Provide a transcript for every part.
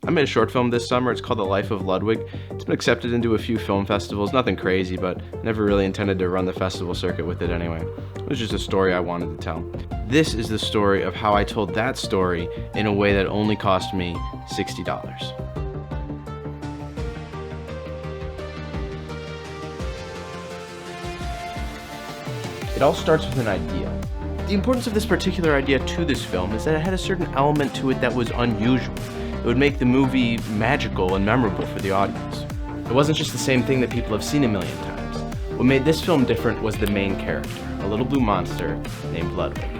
I made a short film this summer. It's called The Life of Ludwig. It's been accepted into a few film festivals. Nothing crazy, but I never really intended to run the festival circuit with it anyway. It was just a story I wanted to tell. This is the story of how I told that story in a way that only cost me $60. It all starts with an idea. The importance of this particular idea to this film is that it had a certain element to it that was unusual. It would make the movie magical and memorable for the audience. It wasn't just the same thing that people have seen a million times. What made this film different was the main character, a little blue monster named Ludwig.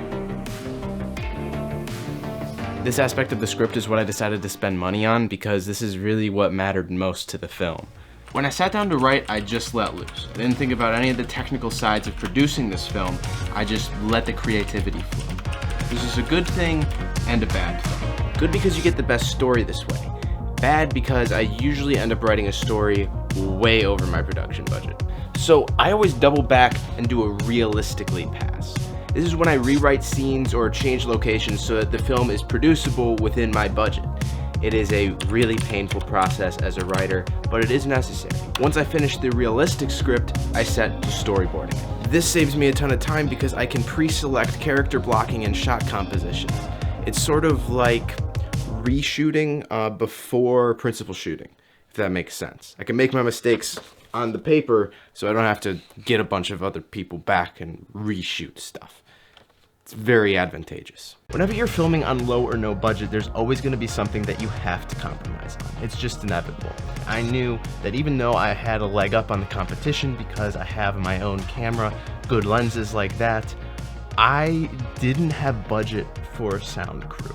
This aspect of the script is what I decided to spend money on because this is really what mattered most to the film. When I sat down to write, I just let loose. I didn't think about any of the technical sides of producing this film. I just let the creativity flow. This is a good thing and a bad thing. Good because you get the best story this way. Bad because I usually end up writing a story way over my production budget. So I always double back and do a realistically pass. This is when I rewrite scenes or change locations so that the film is producible within my budget. It is a really painful process as a writer, but it is necessary. Once I finish the realistic script, I set to storyboarding it. This saves me a ton of time because I can pre-select character blocking and shot compositions. It's sort of like reshooting before principal shooting, if that makes sense. I can make my mistakes on the paper so I don't have to get a bunch of other people back and reshoot stuff. It's very advantageous. Whenever you're filming on low or no budget, there's always going to be something that you have to compromise on. It's just inevitable. I knew that even though I had a leg up on the competition because I have my own camera, good lenses like that, I didn't have budget for a sound crew.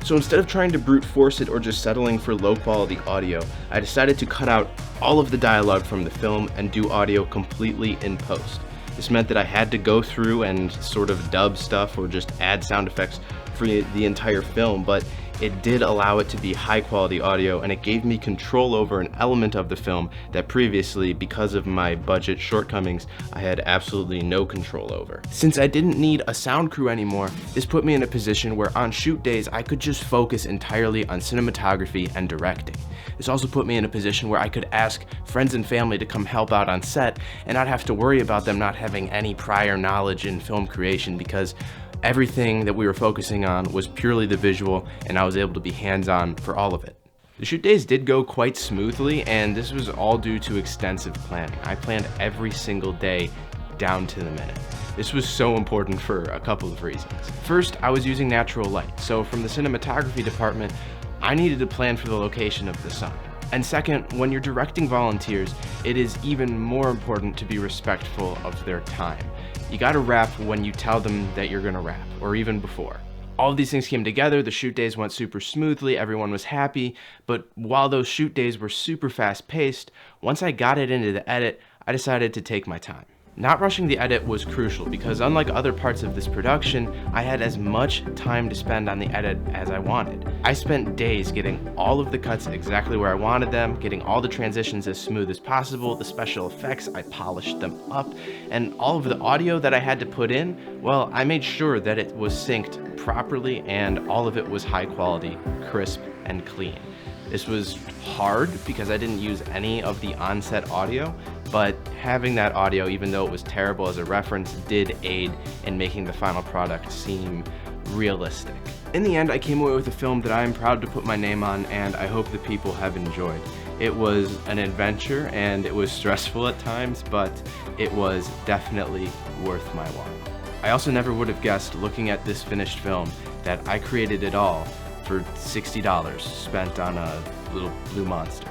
So instead of trying to brute force it or just settling for low quality audio, I decided to cut out all of the dialogue from the film and do audio completely in post. This meant that I had to go through and sort of dub stuff or just add sound effects for the entire film, but it did allow it to be high quality audio and it gave me control over an element of the film that previously, because of my budget shortcomings, I had absolutely no control over. Since I didn't need a sound crew anymore, this put me in a position where on shoot days I could just focus entirely on cinematography and directing. This also put me in a position where I could ask friends and family to come help out on set and not have to worry about them not having any prior knowledge in film creation because everything that we were focusing on was purely the visual and I was able to be hands-on for all of it. The shoot days did go quite smoothly and this was all due to extensive planning. I planned every single day down to the minute. This was so important for a couple of reasons. First, I was using natural light, so from the cinematography department, I needed to plan for the location of the sun. And second, when you're directing volunteers, it is even more important to be respectful of their time. You gotta wrap when you tell them that you're gonna wrap, or even before. All of these things came together, the shoot days went super smoothly, everyone was happy, but while those shoot days were super fast paced, once I got it into the edit, I decided to take my time. Not rushing the edit was crucial because unlike other parts of this production, I had as much time to spend on the edit as I wanted. I spent days getting all of the cuts exactly where I wanted them, getting all the transitions as smooth as possible, the special effects, I polished them up, and all of the audio that I had to put in, well, I made sure that it was synced properly and all of it was high quality, crisp, and clean. This was hard because I didn't use any of the on-set audio, but having that audio, even though it was terrible as a reference, did aid in making the final product seem realistic. In the end, I came away with a film that I am proud to put my name on, and I hope that people have enjoyed. It was an adventure, and it was stressful at times, but it was definitely worth my while. I also never would have guessed, looking at this finished film, that I created it all for $60 spent on a little blue monster.